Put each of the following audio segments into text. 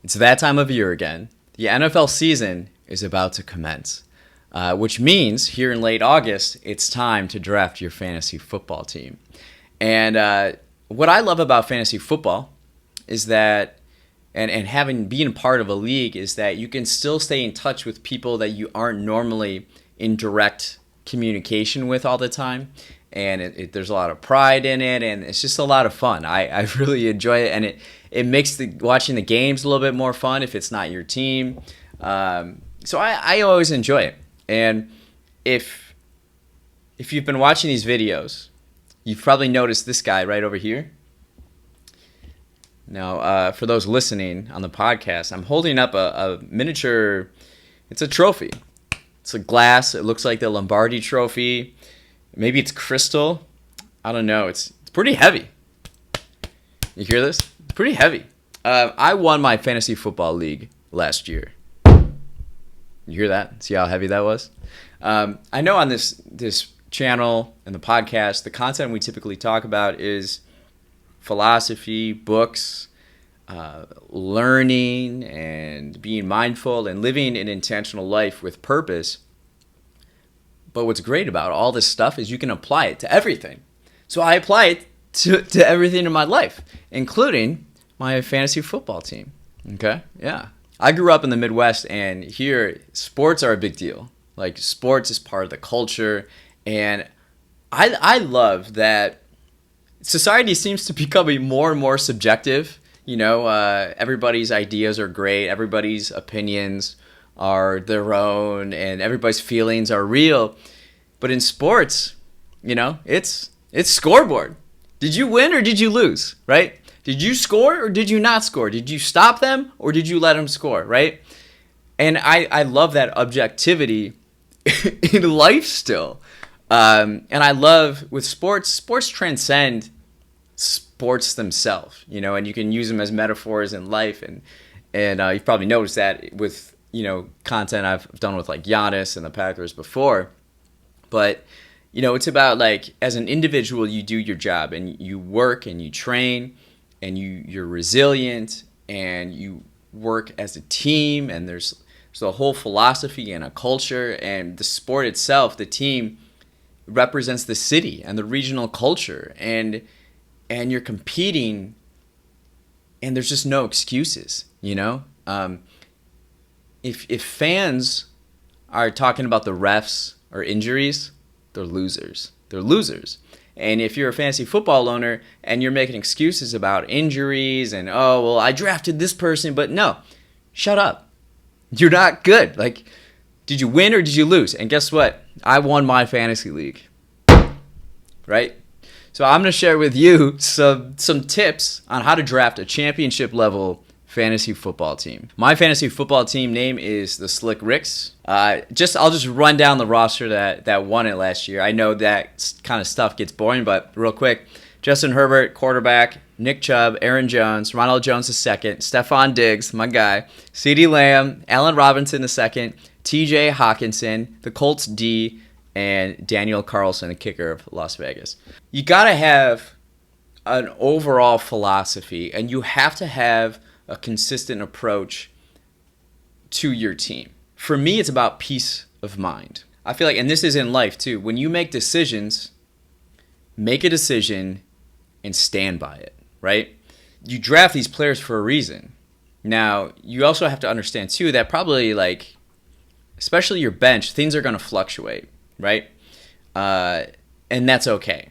It's that time of year again. The NFL season is about to commence, which means here in late August, it's time to draft your fantasy football team. And what I love about fantasy football is that, and having been a part of a league, is that you can still stay in touch with people that you aren't normally in direct communication with all the time. And there's a lot of pride in it, and it's just a lot of fun. I really enjoy it, and it makes watching the games a little bit more fun if it's not your team. So I always enjoy it. And if you've been watching these videos, you've probably noticed this guy right over here. Now, for those listening on the podcast, I'm holding up a miniature. It's a trophy. It's a glass. It looks like the Lombardi Trophy. Maybe it's crystal. I don't know. It's pretty heavy. You hear this? It's pretty heavy. I won my fantasy football league last year. You hear that? See how heavy that was? I know on this channel and the podcast, the content we typically talk about is philosophy, books, learning, and being mindful and living an intentional life with purpose. But what's great about all this stuff is you can apply it to everything. So I apply it to everything in my life, including my fantasy football team. Okay? Yeah. I grew up in the Midwest, and here sports are a big deal. Like, sports is part of the culture, and I love that society seems to be becoming more and more subjective. You know, everybody's ideas are great. Everybody's opinions are their own, and everybody's feelings are real. But in sports, you know, it's scoreboard. Did you win or did you lose, right? Did you score or did you not score? Did you stop them or did you let them score, right? And I love that objectivity in life still. And I love with sports transcend sports themselves, you know, and you can use them as metaphors in life. And you've probably noticed that with, you know, content I've done with like Giannis and the Packers before. But, you know, it's about like as an individual, you do your job and you work and you train and you're resilient and you work as a team, and there's a whole philosophy and a culture, and the sport itself, the team represents the city and the regional culture, and you're competing, and there's just no excuses, you know? If fans are talking about the refs or injuries, they're losers. They're losers. And if you're a fantasy football owner and you're making excuses about injuries and, oh, well, I drafted this person, but no, shut up. You're not good. Like, did you win or did you lose? And guess what? I won my fantasy league. Right? So I'm going to share with you some tips on how to draft a championship level fantasy football team. My fantasy football team name is the Slick Ricks. I'll just run down the roster that won it last year. I know that kind of stuff gets boring, but real quick: Justin Herbert, quarterback; Nick Chubb, Aaron Jones, Ronald Jones II, Stephon Diggs, my guy; CeeDee Lamb, Allen Robinson II, T.J. Hawkinson, the Colts D, and Daniel Carlson, the kicker of Las Vegas. You gotta have an overall philosophy, and you have to have a consistent approach to your team. For me, it's about peace of mind. I feel like, and this is in life too, when you make decisions, make a decision and stand by it, right? You draft these players for a reason. Now, you also have to understand too that probably, like, especially your bench, things are going to fluctuate, right? And that's okay.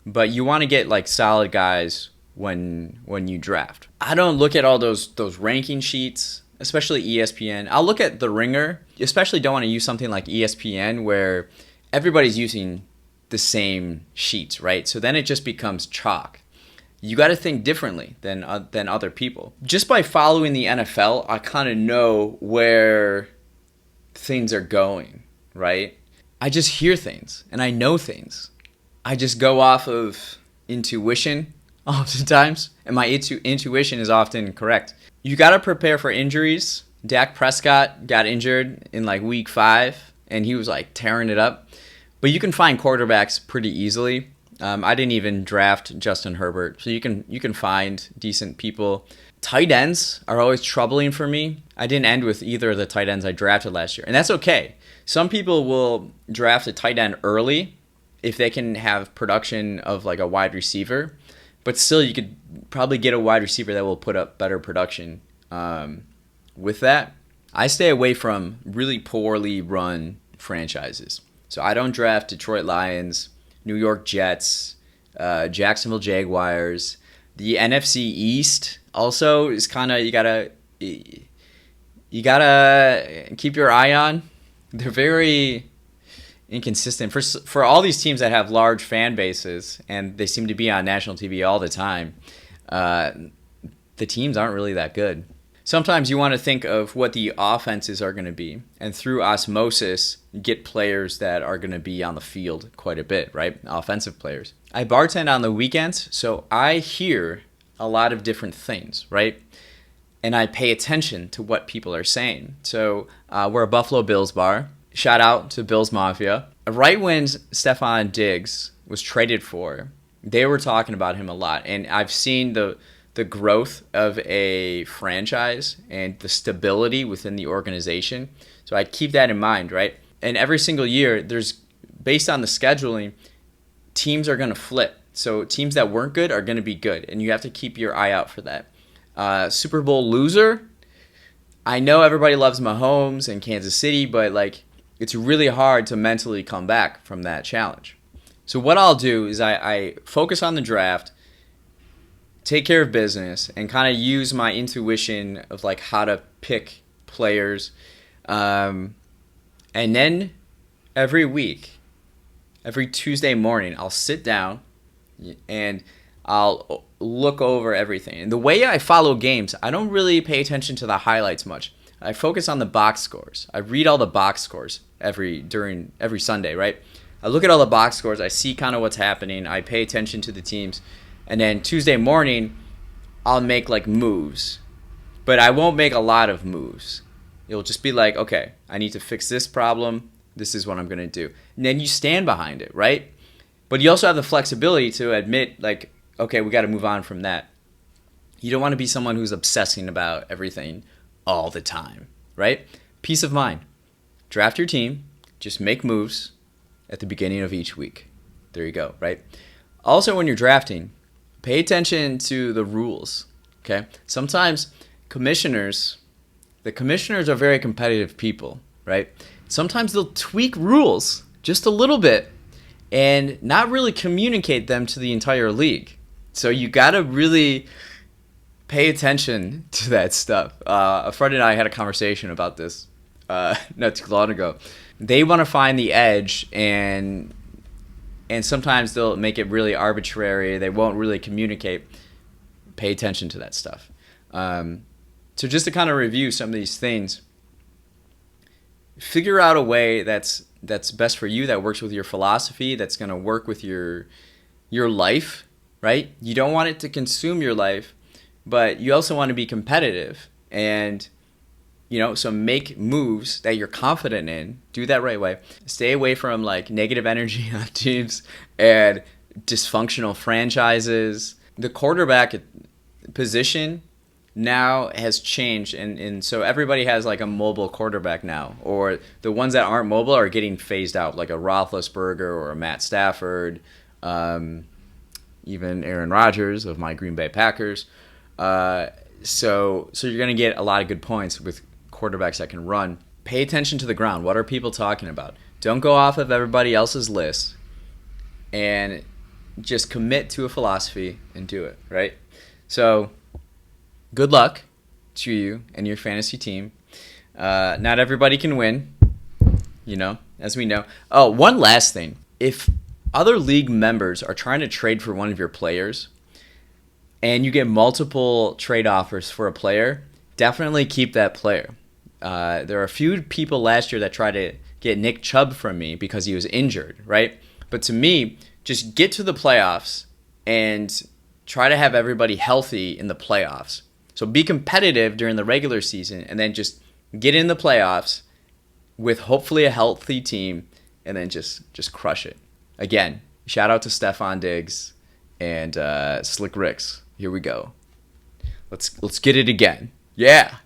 But you want to get like solid guys when you draft. I don't look at all those ranking sheets, especially ESPN. I'll look at The Ringer. Especially don't want to use something like ESPN where everybody's using the same sheets, right? So then it just becomes chalk. You got to think differently than other people. Just by following the NFL, I kind of know where things are going, right? I just hear things and I know things. I just go off of intuition oftentimes, and my intuition is often correct. You got to prepare for injuries. Dak Prescott got injured in like week 5, and he was like tearing it up. But you can find quarterbacks pretty easily. I didn't even draft Justin Herbert, so you can find decent people. Tight ends are always troubling for me. I didn't end with either of the tight ends I drafted last year, and that's okay. Some people will draft a tight end early if they can have production of like a wide receiver, but still you could probably get a wide receiver that will put up better production. With that, I stay away from really poorly run franchises. So I don't draft Detroit Lions, New York Jets, Jacksonville Jaguars. The NFC East also is kind of you gotta keep your eye on. They're very inconsistent for all these teams that have large fan bases and they seem to be on national TV all the time. The teams aren't really that good. Sometimes you want to think of what the offenses are going to be, and through osmosis, get players that are going to be on the field quite a bit, right? Offensive players. I bartend on the weekends, so I hear a lot of different things, right? And I pay attention to what people are saying. So we're a Buffalo Bills bar. Shout out to Bills Mafia. Right when Stefon Diggs was traded for, they were talking about him a lot, and I've seen the growth of a franchise and the stability within the organization. So I keep that in mind, right? And every single year, there's based on the scheduling, teams are going to flip. So teams that weren't good are going to be good, and you have to keep your eye out for that. Super Bowl loser. I know everybody loves Mahomes and Kansas City, but like it's really hard to mentally come back from that challenge. So what I'll do is I focus on the draft, take care of business, and kind of use my intuition of like how to pick players. And then every week, every Tuesday morning, I'll sit down and I'll look over everything. And the way I follow games, I don't really pay attention to the highlights much. I focus on the box scores. I read all the box scores every Sunday, right? I look at all the box scores. I see kind of what's happening. I pay attention to the teams. And then Tuesday morning, I'll make like moves. But I won't make a lot of moves. It'll just be like, okay, I need to fix this problem. This is what I'm going to do. And then you stand behind it, right? But you also have the flexibility to admit, like, okay, we got to move on from that. You don't want to be someone who's obsessing about everything all the time, right? Peace of mind. Draft your team. Just make moves at the beginning of each week. There you go, right? Also, when you're drafting, pay attention to the rules, okay? Sometimes the commissioners are very competitive people, right? Sometimes they'll tweak rules just a little bit and not really communicate them to the entire league. So you got to really pay attention to that stuff. A friend and I had a conversation about this not too long ago. They want to find the edge, and sometimes they'll make it really arbitrary. They won't really communicate. Pay attention to that stuff. So just to kind of review some of these things, figure out a way that's best for you, that works with your philosophy, that's going to work with your life, right? You don't want it to consume your life, but you also want to be competitive. And, so make moves that you're confident in. Do that right way. Stay away from like negative energy on teams and dysfunctional franchises. The quarterback position now has changed, and so everybody has like a mobile quarterback now, or the ones that aren't mobile are getting phased out, like a Roethlisberger or a Matt Stafford, even Aaron Rodgers of my Green Bay Packers. So you're going to get a lot of good points with quarterbacks that can run. Pay attention to the ground. What are people talking about? Don't go off of everybody else's list, and just commit to a philosophy and do it, right? So good luck to you and your fantasy team. Not everybody can win, as we know. Oh, one last thing. If other league members are trying to trade for one of your players and you get multiple trade offers for a player, definitely keep that player. There are a few people last year that tried to get Nick Chubb from me because he was injured, right? But to me, just get to the playoffs and try to have everybody healthy in the playoffs. So be competitive during the regular season and then just get in the playoffs with hopefully a healthy team and then just crush it. Again, shout out to Stefon Diggs and Slick Ricks. Here we go. Let's get it again. Yeah.